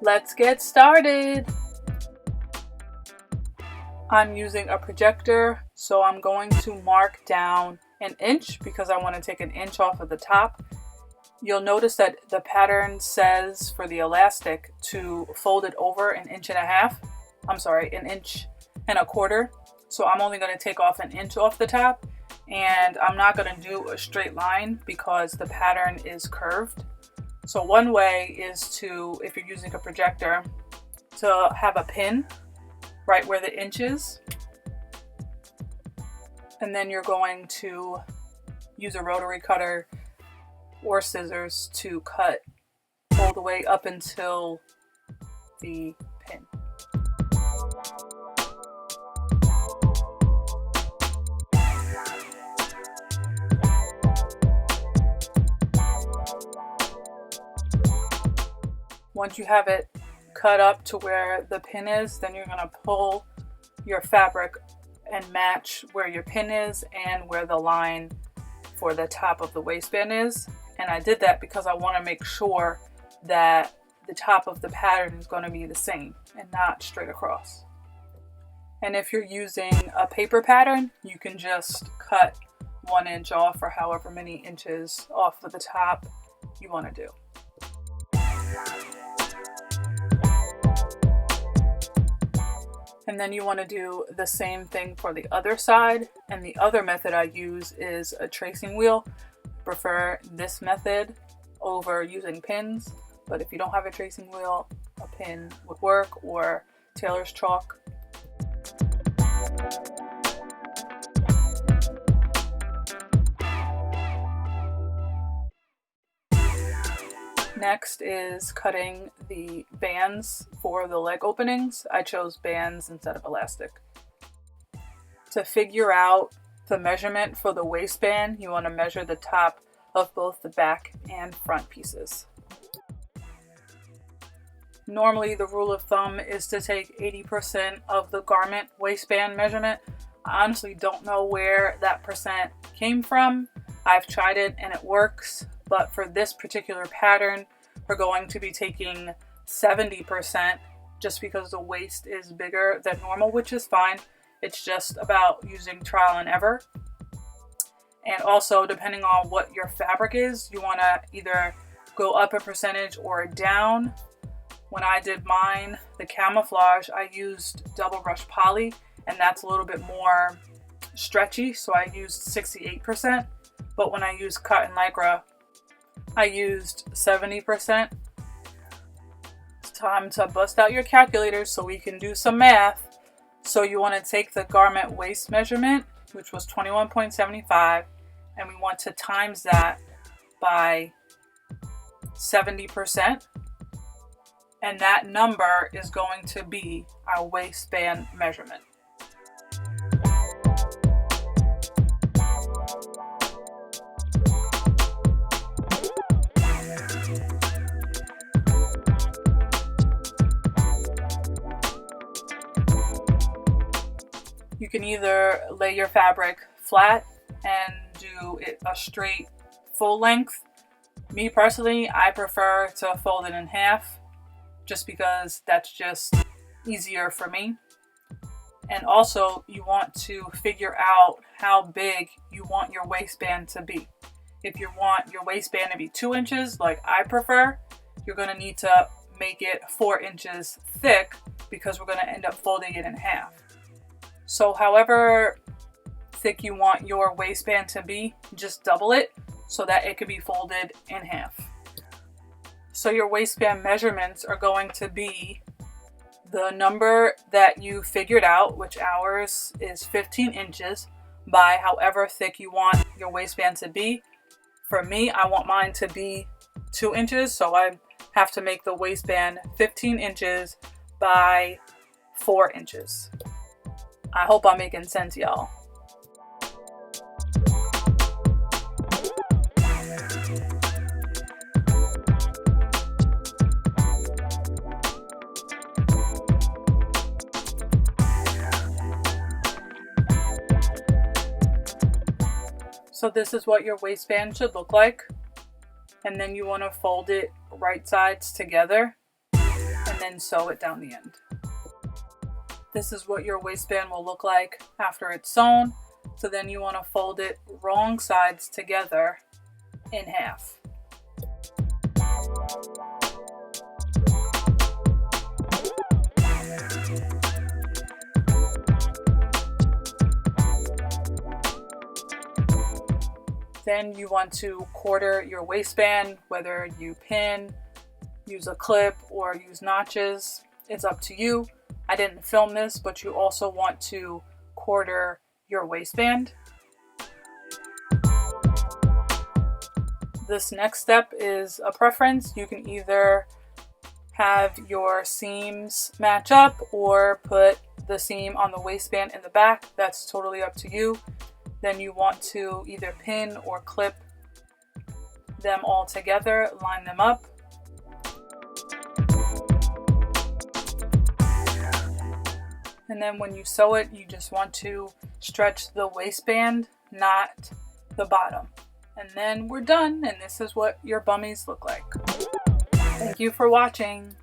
Let's get started. I'm using a projector, so I'm going to mark down an inch because I want to take an inch off of the top. You'll notice that the pattern says for the elastic to fold it over an inch and a half. I'm sorry, an inch and a quarter. So I'm only going to take off an inch off the top, and I'm not going to do a straight line because the pattern is curved. So one way is to, if you're using a projector, to have a pin right where the inch is. And then you're going to use a rotary cutter or scissors to cut all the way up until the pin. Once you have it cut up to where the pin is, then you're going to pull your fabric and match where your pin is and where the line for the top of the waistband is. And I did that because I want to make sure that the top of the pattern is going to be the same and not straight across. And if you're using a paper pattern, you can just cut 1 inch off or however many inches off of the top you want to do. And then you want to do the same thing for the other side. And the other method I use is a tracing wheel. I prefer this method over using pins. But if you don't have a tracing wheel, a pin would work, or tailor's chalk. Next is cutting the bands for the leg openings. I chose bands instead of elastic. To figure out the measurement for the waistband, you want to measure the top of both the back and front pieces. Normally the rule of thumb is to take 80% of the garment waistband measurement. I honestly don't know where that percent came from. I've tried it and it works. But for this particular pattern, we're going to be taking 70% just because the waist is bigger than normal, which is fine. It's just about using trial and error. And also, depending on what your fabric is, you want to either go up a percentage or down. When I did mine, the camouflage, I used double brush poly, and that's a little bit more stretchy, so I used 68%. But when I used cotton lycra, I used 70%. It's time to bust out your calculators so we can do some math. So you want to take the garment waist measurement, which was 21.75, and we want to times that by 70%. And that number is going to be our waistband measurement. You can either lay your fabric flat and do it a straight full length. Me personally, I prefer to fold it in half just because that's just easier for me. And also you want to figure out how big you want your waistband to be. If you want your waistband to be 2 inches like I prefer, you're going to need to make it 4 inches thick because we're going to end up folding it in half. So however thick you want your waistband to be, just double it so that it can be folded in half. So your waistband measurements are going to be the number that you figured out, which ours is 15 inches, by however thick you want your waistband to be. For me, I want mine to be 2 inches, so I have to make the waistband 15 inches by 4 inches. I hope I'm making sense, y'all. So this is what your waistband should look like. And then you want to fold it right sides together and then sew it down the end. This is what your waistband will look like after it's sewn. So then you want to fold it wrong sides together in half. Then you want to quarter your waistband, whether you pin, use a clip, or use notches. It's up to you. I didn't film this, but you also want to quarter your waistband. This next step is a preference. You can either have your seams match up or put the seam on the waistband in the back. That's totally up to you. Then you want to either pin or clip them all together, line them up. And then when you sew it, you just want to stretch the waistband, not the bottom. And then we're done, and this is what your bummies look like. Thank you for watching.